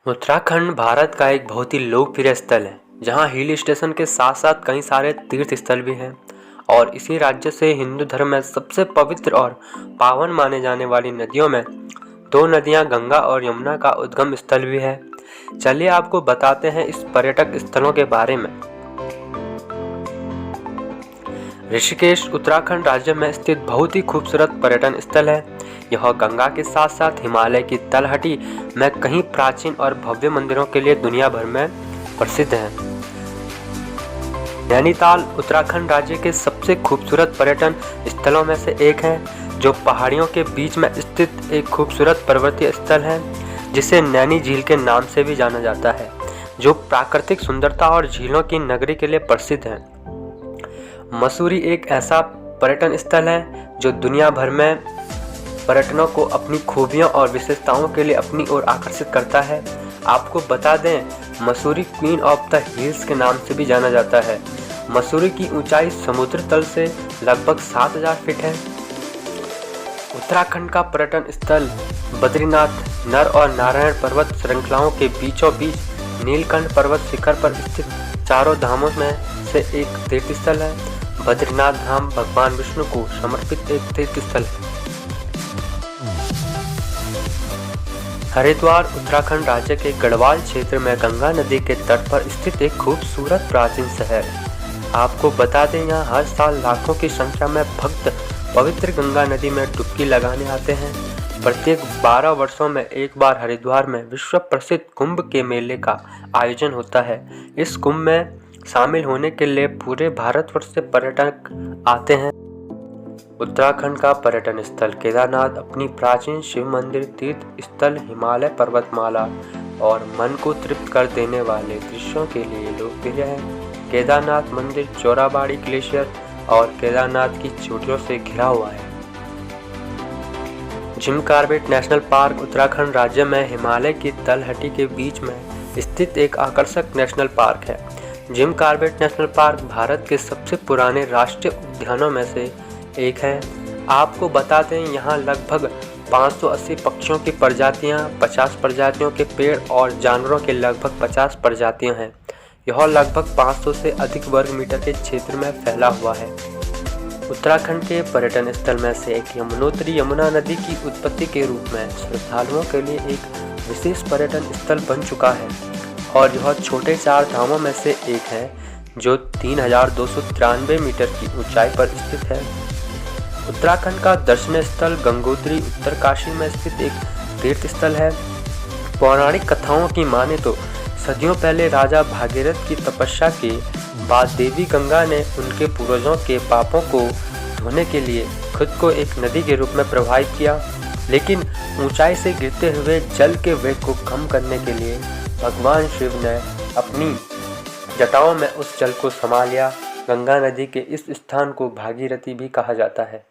उत्तराखंड भारत का एक बहुत ही लोकप्रिय स्थल है, जहाँ हिल स्टेशन के साथ साथ कई सारे तीर्थ स्थल भी हैं। और इसी राज्य से हिंदू धर्म में सबसे पवित्र और पावन माने जाने वाली नदियों में दो नदियाँ गंगा और यमुना का उद्गम स्थल भी है। चलिए आपको बताते हैं इस पर्यटक स्थलों के बारे में। ऋषिकेश उत्तराखंड राज्य में स्थित बहुत ही खूबसूरत पर्यटन स्थल है। यह गंगा के साथ साथ हिमालय की तलहटी में कई प्राचीन और भव्य मंदिरों के लिए दुनिया भर में प्रसिद्ध है। नैनीताल उत्तराखंड राज्य के सबसे खूबसूरत पर्यटन स्थलों में से एक है, जो पहाड़ियों के बीच में स्थित एक खूबसूरत पर्वतीय स्थल है, जिसे नैनी झील के नाम से भी जाना जाता है, जो प्राकृतिक सुंदरता और झीलों की नगरी के लिए प्रसिद्ध है। मसूरी एक ऐसा पर्यटन स्थल है जो दुनिया भर में पर्यटनों को अपनी खूबियों और विशेषताओं के लिए अपनी ओर आकर्षित करता है। आपको बता दें, Mussoorie queen of the hills के नाम से भी जाना जाता है। मसूरी की ऊंचाई समुद्र तल से लगभग 7000 फीट है। उत्तराखंड का पर्यटन स्थल बद्रीनाथ नर और नारायण पर्वत श्रृंखलाओं के बीचों बीच नीलकंठ पर्वत शिखर पर स्थित चारों धामों में से एक तीर्थ स्थल है। बद्रीनाथ धाम भगवान विष्णु को समर्पित एक तीर्थ स्थल है। हरिद्वार उत्तराखंड राज्य के गढ़वाल क्षेत्र में गंगा नदी के तट पर स्थित एक खूबसूरत प्राचीन शहर है। आपको बता दें, यहाँ हर साल लाखों की संख्या में भक्त पवित्र गंगा नदी में डुबकी लगाने आते हैं। प्रत्येक 12 वर्षों में एक बार हरिद्वार में विश्व प्रसिद्ध कुंभ के मेले का आयोजन होता है। इस कुंभ में शामिल होने के लिए पूरे भारतवर्ष से पर्यटक आते हैं। उत्तराखंड का पर्यटन स्थल केदारनाथ अपनी प्राचीन शिव मंदिर, तीर्थ स्थल, हिमालय पर्वतमाला और मन को तृप्त कर देने वाले दृश्यों के लिए लोकप्रिय है। केदारनाथ मंदिर चोराबाड़ी ग्लेशियर और केदारनाथ की चोटियों से घिरा हुआ है। Jim Corbett national park Uttarakhand राज्य में हिमालय की तलहटी के बीच में स्थित एक आकर्षक नेशनल पार्क है। Jim Corbett national park Bharat के सबसे पुराने राष्ट्रीय उद्यानों में से एक है। आपको बता दें, यहाँ लगभग 580 पक्षियों की प्रजातियाँ, 50 प्रजातियों के पेड़ और जानवरों के लगभग 50 प्रजातियाँ हैं। यह लगभग 500 से अधिक वर्ग मीटर के क्षेत्र में फैला हुआ है। उत्तराखंड के पर्यटन स्थल में से एक यमुनोत्री यमुना नदी की उत्पत्ति के रूप में श्रद्धालुओं के लिए एक विशेष पर्यटन स्थल बन चुका है और यह छोटे 4 धामों में से एक है, जो 3293 मीटर की ऊंचाई पर स्थित है। उत्तराखंड का दर्शनीय स्थल गंगोत्री उत्तरकाशी में स्थित एक तीर्थ स्थल है। पौराणिक कथाओं की माने तो सदियों पहले राजा भागीरथ की तपस्या के बाद देवी गंगा ने उनके पूर्वजों के पापों को धोने के लिए खुद को एक नदी के रूप में प्रवाहित किया, लेकिन ऊंचाई से गिरते हुए जल के वेग को कम करने के लिए भगवान शिव ने अपनी जटाओं में उस जल को समा लिया। गंगा नदी के इस स्थान को भागीरथी भी कहा जाता है।